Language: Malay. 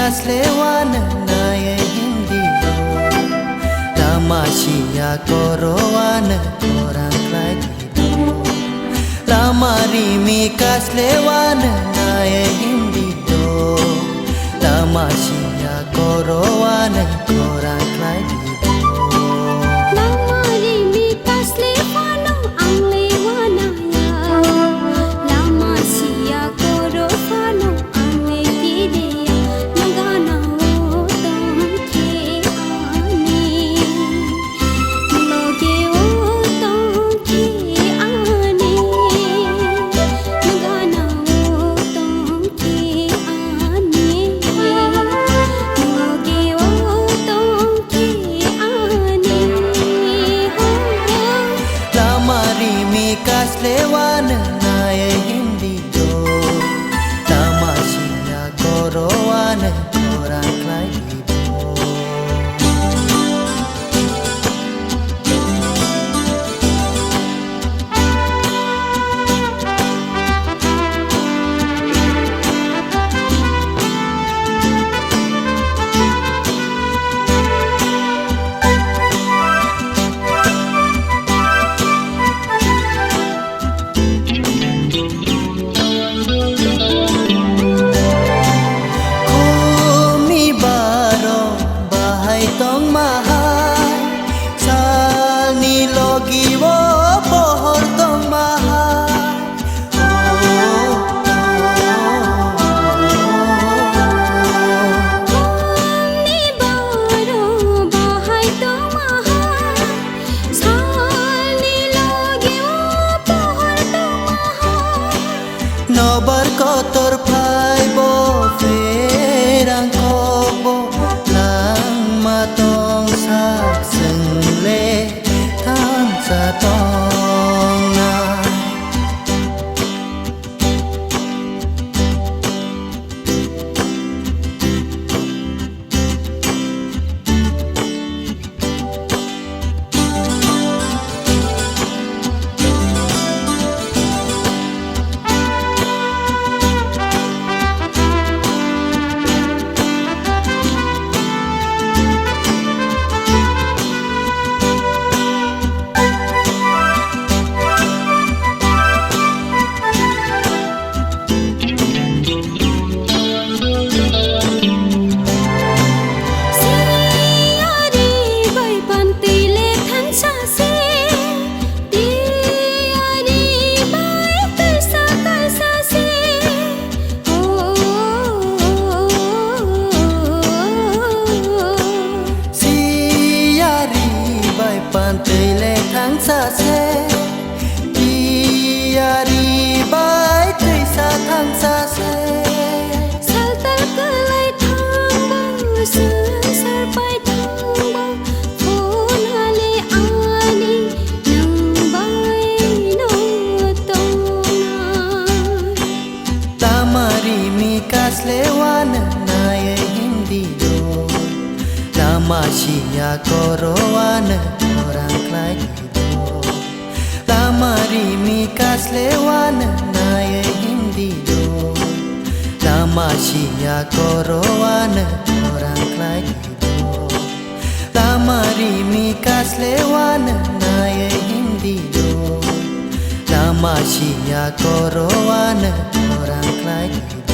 kas lewana naye hindi lama sia korowana orang lagi lama rimi kas lewana naye hindi lama sia korowana orang lagi kas lewana naye hindi lama sia korowana orang lagi tong mahal sal ni logi wo pohor tong mahal ni baro bahai tong mahal sal ni logi wo pohor tong mahal nobar kotor phai bo ferang ko bo tong sak sừng lê tham gia tong nai pantai le thang sa se diari bai tui sa thang sa se sal tal kalai thang bang sar pai thang bang phone hale ani nang bai no to na lamari mi kas lewana naye hindi lama sia korowana orang lagi lama rimi kas lewana naye hindi lama sia korowana orang lagi lama rimi kas lewana naye hindi lama sia korowana orang lagi